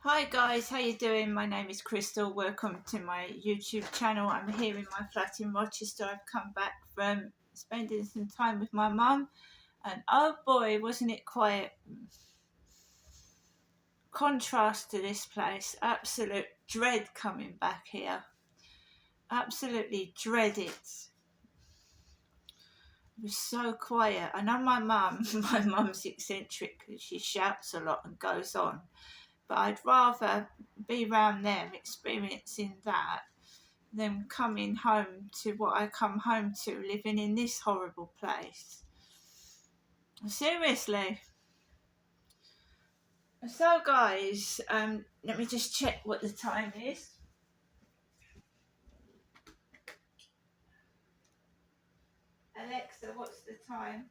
Hi guys, how you doing? My name is Crystal. Welcome to my YouTube channel. I'm here in my flat in Rochester. I've come back from spending some time with my mum, and oh boy, wasn't it quiet. Contrast to this place. Absolute dread coming back here. Absolutely dread it. It was so quiet. I know my mum, my mum's eccentric because she shouts a lot and goes on. But I'd rather be round there experiencing that than coming home to what I come home to, living in this horrible place. Seriously. So guys, let me just check what the time is. Alexa, what's the time?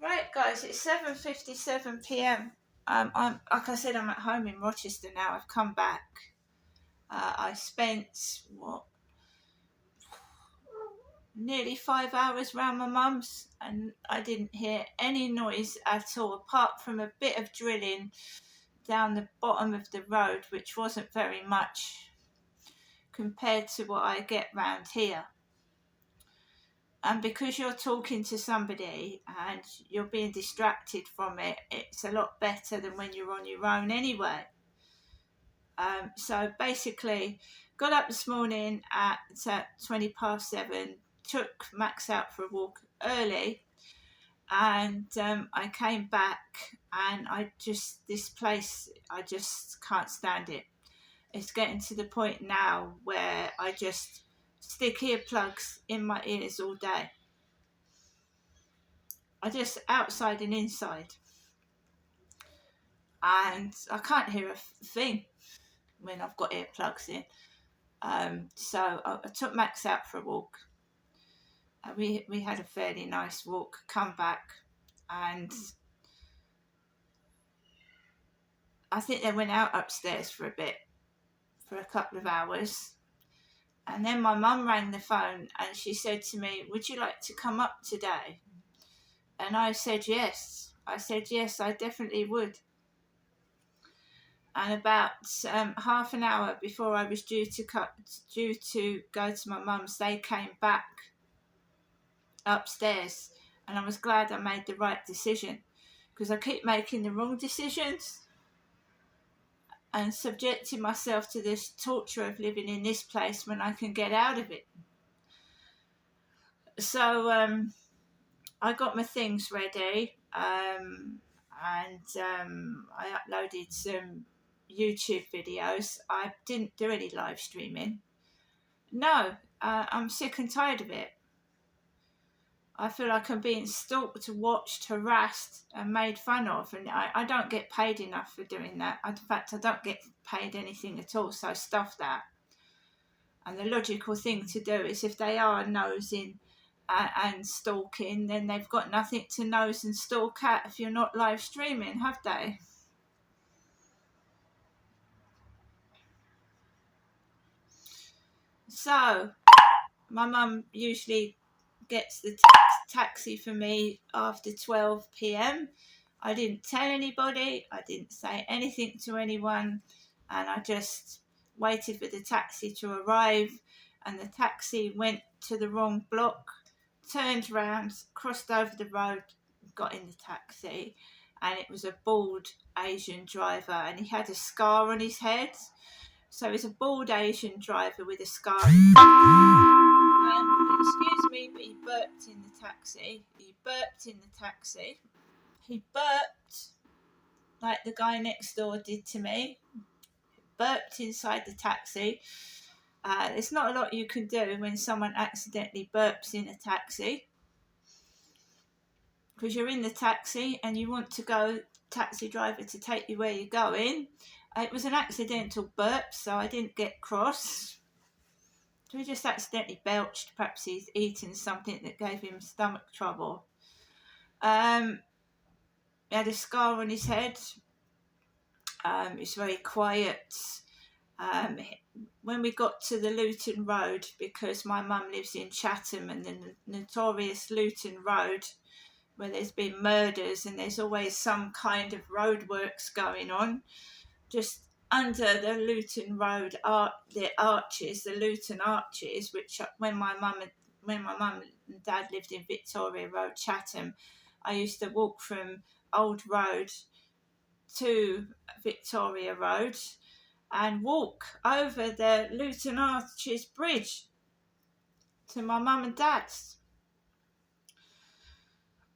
Right guys, it's 7:57 p.m. I'm like I said, I'm at home in Rochester now. I've come back. I spent nearly 5 hours round my mum's, and I didn't hear any noise at all apart from a bit of drilling down the bottom of the road, which wasn't very much compared to what I get round here. And because you're talking to somebody and you're being distracted from it, it's a lot better than when you're on your own anyway. So basically, got up this morning at 7:20, took Max out for a walk early, and I came back, and this place, I just can't stand it. It's getting to the point now where I just stick earplugs in my ears all day. I just outside and inside, and I can't hear a thing when I've got earplugs in. So I took Max out for a walk. We had a fairly nice walk. Come back, and I think they went out upstairs for a bit, for a couple of hours. And then my mum rang the phone and she said to me, "Would you like to come up today?" And I said yes. I said yes, I definitely would. And about half an hour before I was due to go to my mum's, they came back upstairs, and I was glad I made the right decision, because I keep making the wrong decisions and subjecting myself to this torture of living in this place when I can get out of it. So I got my things ready, and I uploaded some YouTube videos. I didn't do any live streaming. No, I'm sick and tired of it. I feel like I'm being stalked, watched, harassed, and made fun of, and I don't get paid enough for doing that. In fact, I don't get paid anything at all, so stuff that. And the logical thing to do is, if they are nosing and stalking, then they've got nothing to nose and stalk at if you're not live streaming, have they? So, my mum usually gets the taxi for me after 12 p.m. I didn't tell anybody, I didn't say anything to anyone, and I just waited for the taxi to arrive, and the taxi went to the wrong block, turned round, crossed over the road, got in the taxi, and it was a bald Asian driver, and he had a scar on his head. So he's a bald Asian driver with a scar. Excuse me, but he burped in the taxi. He burped like the guy next door did to me. Burped inside the taxi. There's not a lot you can do when someone accidentally burps in a taxi, because you're in the taxi and you want to go, taxi driver, to take you where you're going. It was an accidental burp, so I didn't get cross. So he just accidentally belched. Perhaps he's eaten something that gave him stomach trouble. He had a scar on his head. It's very quiet. When we got to the Luton Road, because my mum lives in Chatham, and the notorious Luton Road where there's been murders and there's always some kind of roadworks going on, just under the Luton Road the Luton Arches, which when my mum and dad lived in Victoria Road, Chatham, I used to walk from Old Road to Victoria Road and walk over the Luton Arches bridge to my mum and dad's.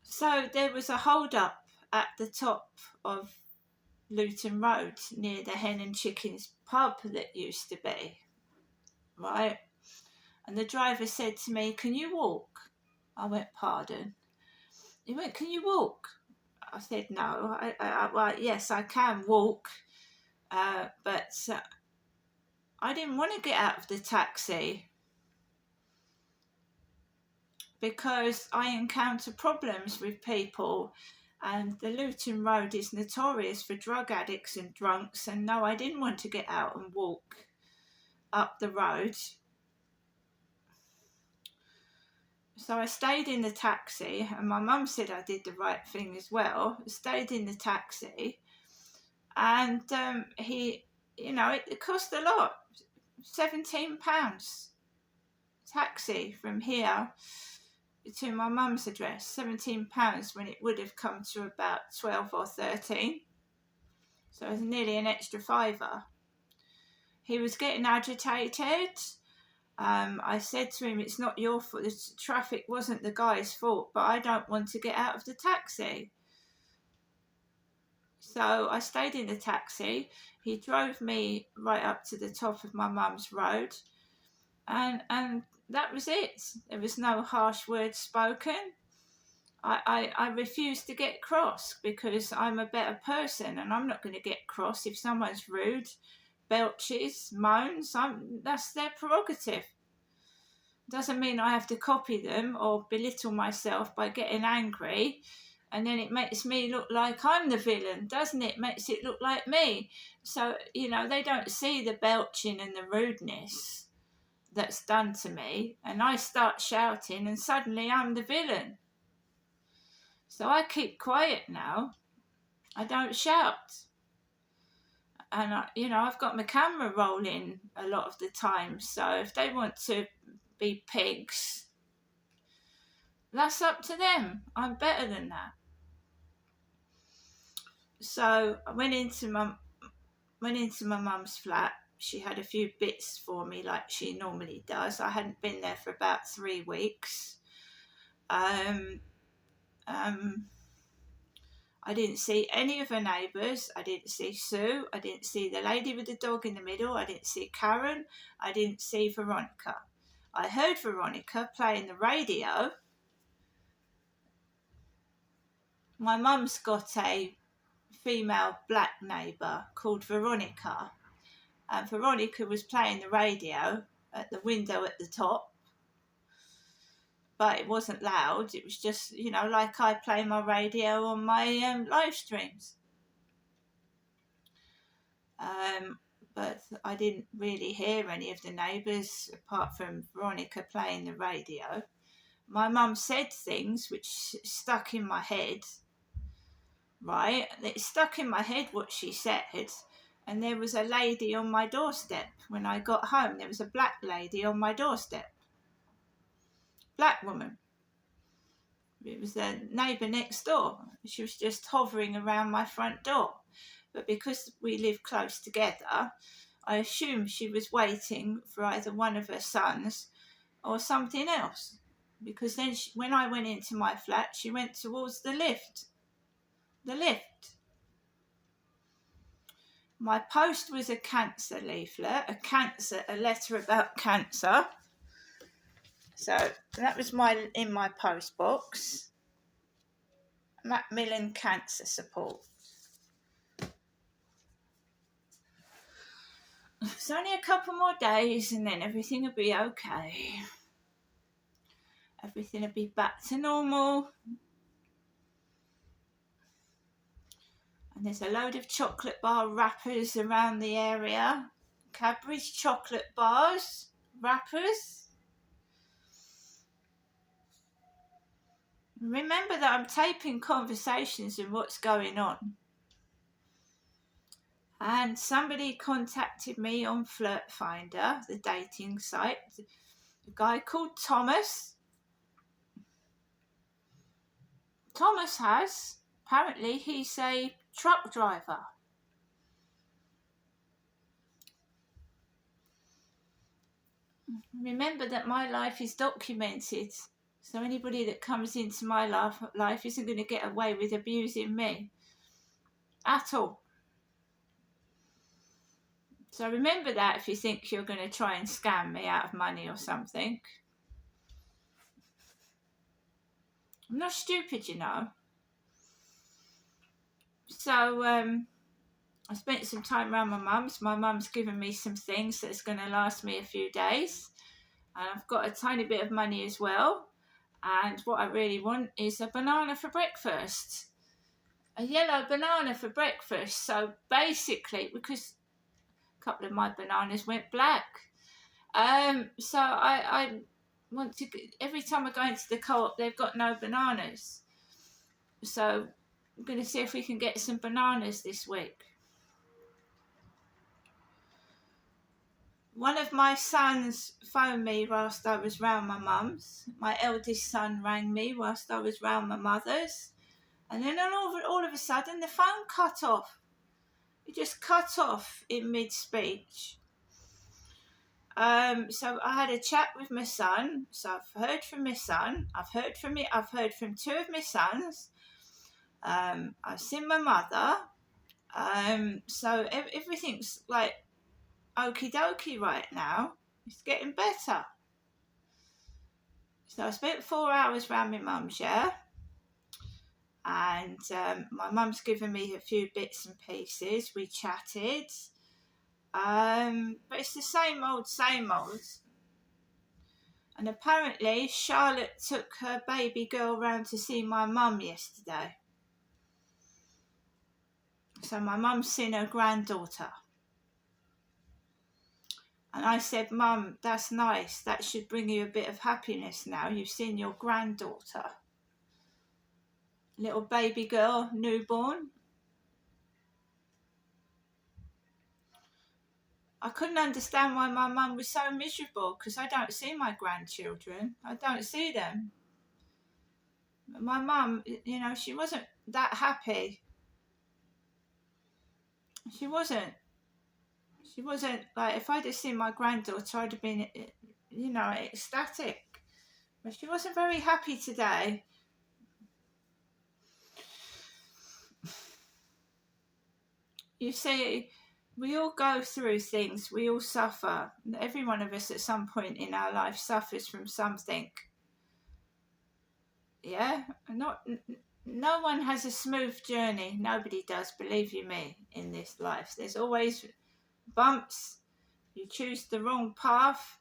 So there was a hold up at the top of Luton Road near the Hen and Chickens pub that used to be, right? And the driver said to me, "Can you walk?" I went, "Pardon?" He went, "Can you walk?" I said, "No." Well, yes, I can walk, but I didn't want to get out of the taxi because I encounter problems with people, and the Luton Road is notorious for drug addicts and drunks, and no, I didn't want to get out and walk up the road. So I stayed in the taxi, and my mum said I did the right thing as well. I stayed in the taxi, and it cost a lot, £17 taxi from here to my mum's address, £17 when it would have come to about 12 or 13. So it was nearly an extra fiver. He was getting agitated. I said to him, "It's not your fault. The traffic wasn't the guy's fault, but I don't want to get out of the taxi." So I stayed in the taxi. He drove me right up to the top of my mum's road, and that was it. There was no harsh words spoken. I refuse to get cross because I'm a better person, and I'm not going to get cross if someone's rude, belches, moans. That's their prerogative. Doesn't mean I have to copy them or belittle myself by getting angry, and then it makes me look like I'm the villain, doesn't it? Makes it look like me. So, they don't see the belching and the rudeness that's done to me, and I start shouting and suddenly I'm the villain. So I keep quiet now. I don't shout. And I've got my camera rolling a lot of the time, so if they want to be pigs, that's up to them. I'm better than that. So I went into my mum's flat. She had a few bits for me like she normally does. I hadn't been there for about 3 weeks. I didn't see any of her neighbours. I didn't see Sue. I didn't see the lady with the dog in the middle. I didn't see Karen. I didn't see Veronica. I heard Veronica playing the radio. My mum's got a female black neighbour called Veronica, and Veronica was playing the radio at the window at the top, but it wasn't loud. It was just, like I play my radio on my live streams. But I didn't really hear any of the neighbours apart from Veronica playing the radio. My mum said things which stuck in my head, right? It stuck in my head what she said, and there was a lady on my doorstep when I got home. There was a black lady on my doorstep. Black woman. It was the neighbour next door. She was just hovering around my front door. But because we live close together, I assumed she was waiting for either one of her sons or something else. Because then when I went into my flat, she went towards the lift. The lift. My post was a cancer leaflet, a letter about cancer. So that was in my post box. Macmillan Cancer Support. It's only a couple more days and then everything will be okay. Everything will be back to normal. And there's a load of chocolate bar wrappers around the area. Cadbury's chocolate bars, wrappers. Remember that I'm taping conversations and what's going on. And somebody contacted me on Flirt Finder, the dating site, a guy called Thomas. Thomas has, apparently he's a truck driver. Remember that my life is documented, so anybody that comes into my life isn't going to get away with abusing me at all. So remember that if you think you're going to try and scam me out of money or something. I'm not stupid, you know. So I spent some time around my mum's. My mum's given me some things that's going to last me a few days. And I've got a tiny bit of money as well. And what I really want is a banana for breakfast. A yellow banana for breakfast. So basically, because a couple of my bananas went black. So I want to, every time I go into the co-op, they've got no bananas. So I'm going to see if we can get some bananas this week. One of my sons phoned me whilst I was round my mum's. My eldest son rang me whilst I was round my mother's. And then all of a sudden the phone cut off. It just cut off in mid-speech. So I had a chat with my son. So I've heard from my son. I've heard from two of my sons. I've seen my mother. So everything's like okie dokie right now. It's getting better. So I spent 4 hours round my mum's, yeah? And my mum's given me a few bits and pieces. We chatted. But it's the same old, same old. And apparently Charlotte took her baby girl round to see my mum yesterday. So my mum's seen her granddaughter. And I said, Mum, that's nice. That should bring you a bit of happiness now. You've seen your granddaughter. Little baby girl, newborn. I couldn't understand why my mum was so miserable because I don't see my grandchildren. I don't see them. My mum, you know, she wasn't that happy. She wasn't. She wasn't, like, if I'd have seen my granddaughter, I'd have been, you know, ecstatic. But she wasn't very happy today. You see, we all go through things. We all suffer. Every one of us at some point in our life suffers from something. Yeah? No one has a smooth journey. Nobody does, believe you me, in this life. There's always bumps. You choose the wrong path,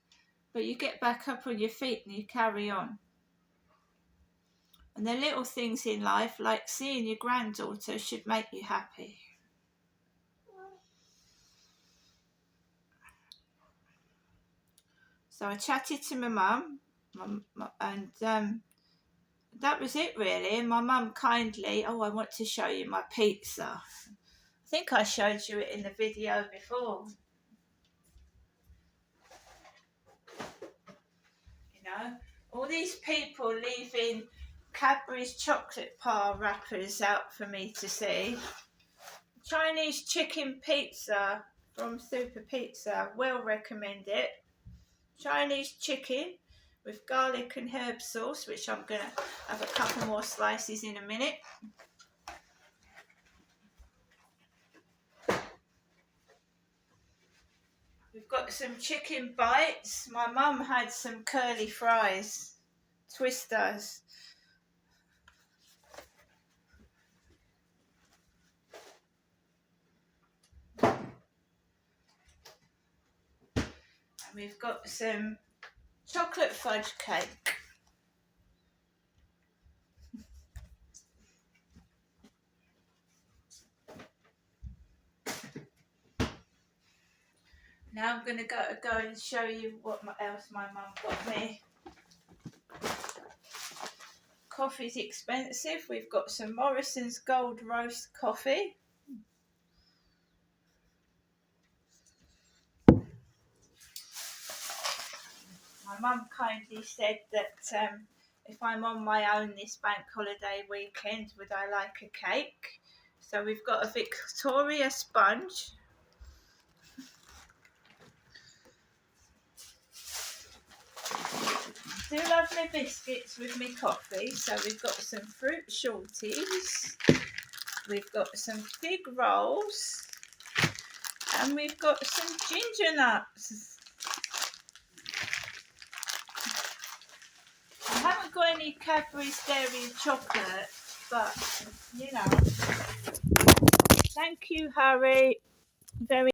but you get back up on your feet and you carry on. And the little things in life, like seeing your granddaughter, should make you happy. So I chatted to my mum, and that was it really. And my mum kindly, I want to show you my pizza. I think I showed you it in the video before. You know, all these people leaving Cadbury's chocolate bar wrappers out for me to see. Chinese chicken pizza from Super Pizza, well recommend it. Chinese chicken with garlic and herb sauce, which I'm going to have a couple more slices in a minute. We've got some chicken bites. My mum had some curly fries, Twisters. And we've got some chocolate fudge cake. Now I'm going to go and show you what else my mum got me. coffee's expensive, we've got some Morrison's Gold Roast coffee. My mum kindly said that if I'm on my own this bank holiday weekend, would I like a cake? So we've got a Victoria sponge. I do love my biscuits with my coffee. So we've got some fruit shorties, we've got some fig rolls, and we've got some ginger nuts. I haven't got any Cadbury's Dairy chocolate, but you know. Thank you, Harry. Very